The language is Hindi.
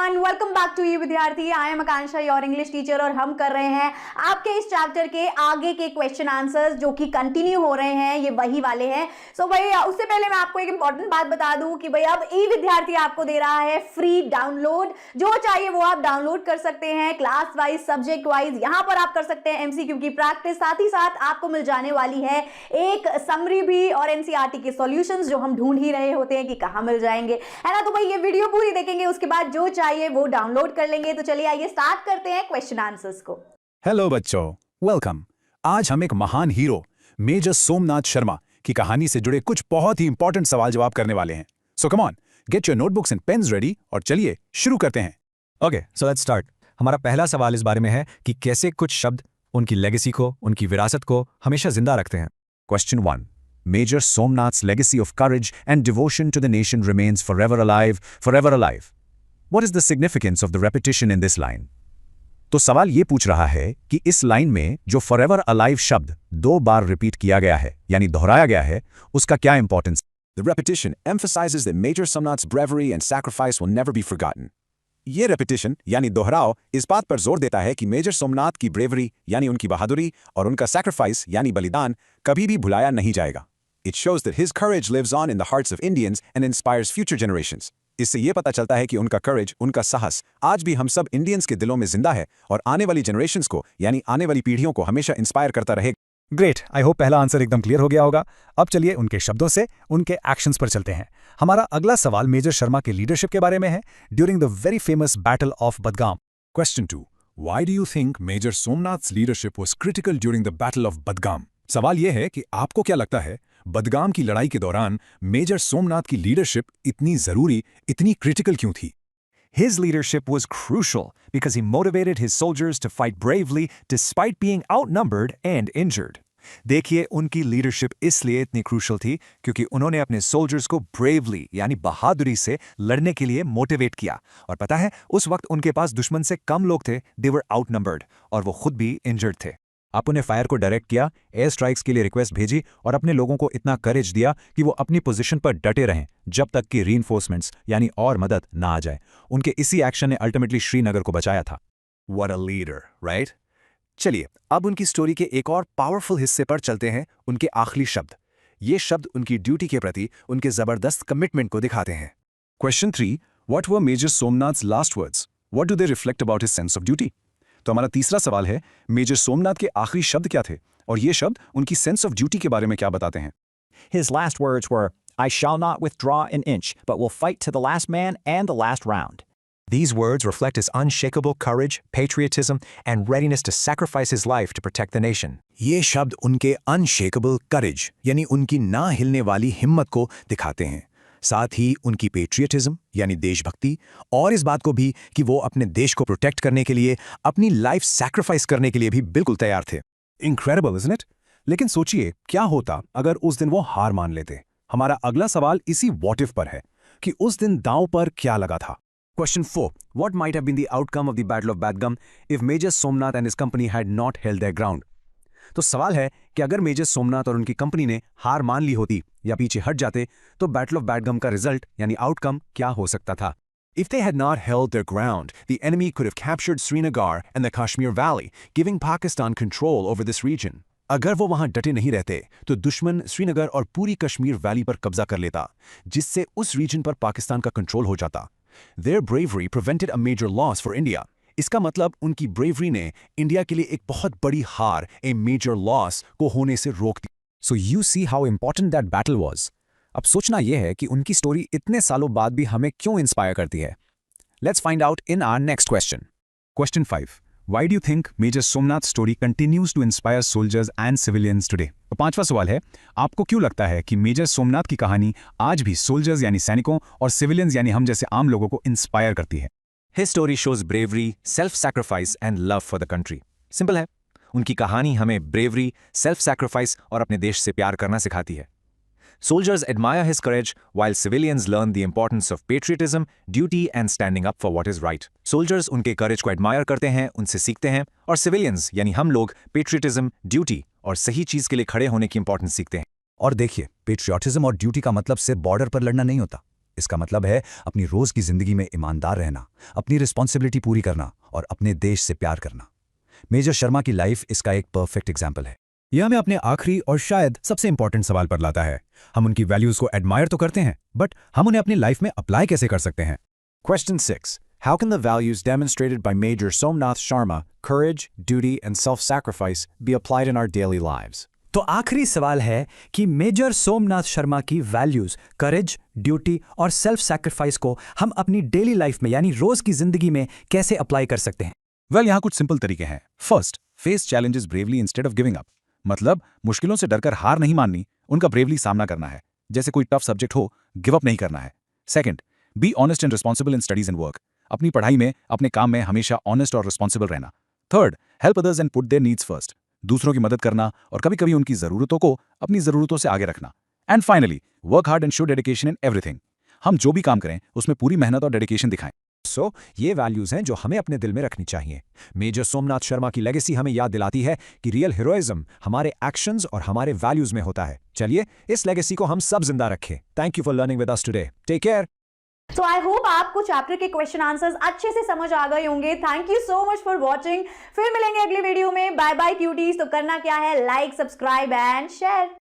Everyone, welcome back to you विद्यार्थी। I am Akanksha, your English teacher, और हम कर रहे हैं आपके इस चैप्टर के आगे के क्वेश्चन आंसर्स जो कि कंटिन्यू हो रहे हैं, ये वही वाले हैं। सो भाई उससे पहले मैं आपको एक इंपॉर्टेंट बात बता दूं कि भाई अब ई विद्यार्थी आपको दे रहा है फ्री डाउनलोड। जो चाहिए वो आप डाउनलोड कर सकते हैं, क्लास वाइज, सब्जेक्ट वाइज। यहां पर आप कर सकते हैं एमसीक्यू की प्रैक्टिस, साथ ही साथ आपको मिल जाने वाली है एक समरी भी और एनसीईआरटी के सॉल्यूशंस जो हम ढूंढ ही रहे होते हैं कि कहां मिल जाएंगे, है ना। तो भाई ये वीडियो पूरी देखेंगे, उसके बाद जो चाहिए वो डाउनलोड कर लेंगे। तो चलिए आइए स्टार्ट करते हैं क्वेश्चन आंसर्स को। हेलो बच्चों, वेलकम। आज हम एक महान हीरो मेजर सोमनाथ शर्मा की कहानी से जुड़े कुछ बहुत ही इंपॉर्टेंट सवाल जवाब करने वाले हैं। So come on, get your notebooks and pens ready और चलिए शुरू करते हैं। Okay, so let's start. हमारा पहला सवाल इस बारे में है कि कैसे कुछ शब्द उनकी लेगेसी को, उनकी विरासत को हमेशा जिंदा रखते हैं। Question 1. Major Somnath's legacy of courage and devotion to the nation remains forever alive, forever alive. What is the significance of the repetition in this line? तो सवाल ये पूछ रहा है कि इस लाइन में जो forever alive शब्द 2 बार रिपीट किया गया है, यानी दोहराया गया है, उसका क्या importance? The repetition emphasizes that Major Somnath's bravery and sacrifice will never be forgotten. ये रेपिटेशन यानी दोहराव इस बात पर जोर देता है कि मेजर सोमनाथ की ब्रेवरी यानी उनकी बहादुरी और उनका सैक्रिफाइस यानी बलिदान कभी भी भुलाया नहीं जाएगा। It shows that his courage lives on in the hearts of Indians and inspires future generations. इससे ये पता चलता है कि उनका करेज, उनका साहस आज भी हम सब इंडियंस के दिलों में जिंदा है और आने वाली जनरेशंस को यानी आने वाली पीढ़ियों को हमेशा इंस्पायर करता रहेगा। ग्रेट, आई होप पहला आंसर एकदम क्लियर हो गया होगा। अब चलिए उनके शब्दों से उनके एक्शंस पर चलते हैं। हमारा अगला सवाल मेजर शर्मा के लीडरशिप के बारे में है during the very famous battle of Badgam. Question 2. Why do you think Major Somnath's leadership was critical during the Battle of Badgam? सवाल यह है कि आपको क्या लगता है बदगाम की लड़ाई के दौरान मेजर सोमनाथ की लीडरशिप इतनी जरूरी, इतनी क्रिटिकल क्यों थी? His leadership was crucial because he motivated his soldiers to fight bravely despite being outnumbered and injured. देखिए, उनकी लीडरशिप इसलिए इतनी क्रूशल थी क्योंकि उन्होंने अपने सोल्जर्स को ब्रेवली यानी बहादुरी से लड़ने के लिए मोटिवेट किया। और पता है, उस वक्त उनके पास दुश्मन से कम लोग थे, दे वर आउटनंबर्ड, और वो खुद भी इंजर्ड थे। आप उन्हें फायर को डायरेक्ट किया, एयर स्ट्राइक्स के लिए रिक्वेस्ट भेजी और अपने लोगों को इतना करेज दिया कि वो अपनी पोजीशन पर डटे रहें जब तक कि रीइंफोर्समेंट्स यानी और मदद ना आ जाए। उनके इसी एक्शन ने अल्टीमेटली श्रीनगर को बचाया था। What a leader, right? चलिए अब उनकी स्टोरी के एक और पावरफुल हिस्से पर चलते हैं, उनके आखिरी शब्द। ये शब्द उनकी ड्यूटी के प्रति उनके जबरदस्त कमिटमेंट को दिखाते हैं। Question 3. What were Major Somnath's last words? What do they reflect about his sense of duty? तो हमारा तीसरा सवाल है, मेजर सोमनाथ के आखिरी शब्द क्या थे और ये शब्द उनकी सेंस ऑफ ड्यूटी के बारे में क्या बताते हैं? His last words were, "I shall not withdraw an inch, but will fight to the last man and the last round." These words reflect his unshakable courage, patriotism, and readiness to sacrifice his life to protect the nation. ये शब्द उनके अनशेकेबल करेज यानी उनकी ना हिलने वाली हिम्मत को दिखाते हैं, साथ ही उनकी पेट्रियटिज्म यानी देशभक्ति, और इस बात को भी कि वो अपने देश को प्रोटेक्ट करने के लिए अपनी लाइफ सैक्रिफाइस करने के लिए भी बिल्कुल तैयार थे। Incredible, isn't it? लेकिन सोचिए क्या होता अगर उस दिन वो हार मान लेते। हमारा अगला सवाल इसी व्हाट इफ पर है कि उस दिन दांव पर क्या लगा था। Question 4. What might have been the outcome of the Battle of Badgam if Major Somnath and his company had not held their ground? तो सवाल है कि अगर मेजर सोमनाथ और उनकी कंपनी ने हार मान ली होती या पीछे हट जाते तो बैटल ऑफ बैडगम का रिजल्ट यानी आउटकम क्या हो सकता था? If they had not held their ground, the enemy could have captured Srinagar and the Kashmir Valley, giving Pakistan control over this region. अगर वो वहां डटे नहीं रहते तो दुश्मन श्रीनगर और पूरी कश्मीर वैली पर कब्जा कर लेता, जिससे उस रीजन पर पाकिस्तान का कंट्रोल हो जाता। Their bravery prevented a major loss for India. इसका मतलब उनकी ब्रेवरी ने इंडिया के लिए एक बहुत बड़ी हार, a major loss, को होने से रोक दी। So you see how important that battle was. अब सोचना यह है कि उनकी स्टोरी इतने सालों बाद भी हमें क्यों इंस्पायर करती है। Let's find out in our next question. Question 5. Why do you think Major Somnath's story continues to inspire soldiers and civilians today? तो पांचवा सवाल है, आपको क्यों लगता है कि मेजर सोमनाथ की कहानी आज भी सोल्जर्स यानी सैनिकों और सिविलियंस यानी हम जैसे आम लोगों को इंस्पायर करती है? His story shows bravery, self-sacrifice, and love for the country. Simple है, उनकी कहानी हमें ब्रेवरी, सेल्फ-सैक्रिफाइस और अपने देश से प्यार करना सिखाती है। Soldiers admire his courage, while civilians learn the importance of patriotism, duty, and standing up for what is right. Soldiers उनके courage को admire करते हैं, उनसे सीखते हैं, और civilians यानी हम लोग patriotism, duty और सही चीज के लिए खड़े होने की इंपॉर्टेंस सीखते हैं। और देखिए, पेट्रियोटिज्म और ड्यूटी का मतलब सिर्फ बॉर्डर पर लड़ना नहीं होता। इसका मतलब है अपनी रोज की जिंदगी में ईमानदार रहना, अपनी रिस्पॉन्सिबिलिटी पूरी करना और अपने देश से प्यार करना। मेजर शर्मा की लाइफ इसका एक परफेक्ट एग्जाम्पल है। यह हमें अपने आखिरी और शायद सबसे इंपॉर्टेंट सवाल पर लाता है। हम उनकी वैल्यूज को एडमायर तो करते हैं, बट हम उन्हें अपनी लाइफ में अप्लाई कैसे कर सकते हैं? Question 6. How can the values demonstrated by Major Somnath Sharma, courage, duty, and self-sacrifice, be applied in our daily lives? तो आखिरी सवाल है कि मेजर सोमनाथ शर्मा की वैल्यूज करेज, ड्यूटी और सेल्फ सैक्रिफाइस को हम अपनी डेली लाइफ में यानी रोज की जिंदगी में कैसे अप्लाई कर सकते हैं? वेल, यहाँ कुछ सिंपल तरीके हैं। First, face challenges bravely instead of giving up. मतलब मुश्किलों से डरकर हार नहीं माननी, उनका ब्रेवली सामना करना है। जैसे कोई टफ सब्जेक्ट हो, गिव अप नहीं करना है। Second, be honest and responsible in studies and work. अपनी पढ़ाई में, अपने काम में हमेशा ऑनेस्ट और रिस्पॉन्सिबल रहना। Third, help others and put there needs first. दूसरों की मदद करना और कभी कभी उनकी जरूरतों को अपनी जरूरतों से आगे रखना। And finally, work hard and show dedication in everything. हम जो भी काम करें उसमें पूरी मेहनत और डेडिकेशन दिखाएं। सो ये वैल्यूज हैं जो हमें अपने दिल में रखनी चाहिए। मेजर सोमनाथ शर्मा की लेगेसी हमें याद दिलाती है कि रियल हीरोइज्म हमारे एक्शंस और हमारे वैल्यूज में होता है। चलिए इस लेगेसी को हम सब जिंदा रखें। Thank you for learning with us today. Take care. So I hope आपको चैप्टर के क्वेश्चन आंसर्स अच्छे से समझ आ गए होंगे। Thank you so much for watching. फिर मिलेंगे अगली वीडियो में। Bye bye cuties. तो करना क्या है, लाइक, सब्सक्राइब एंड शेयर।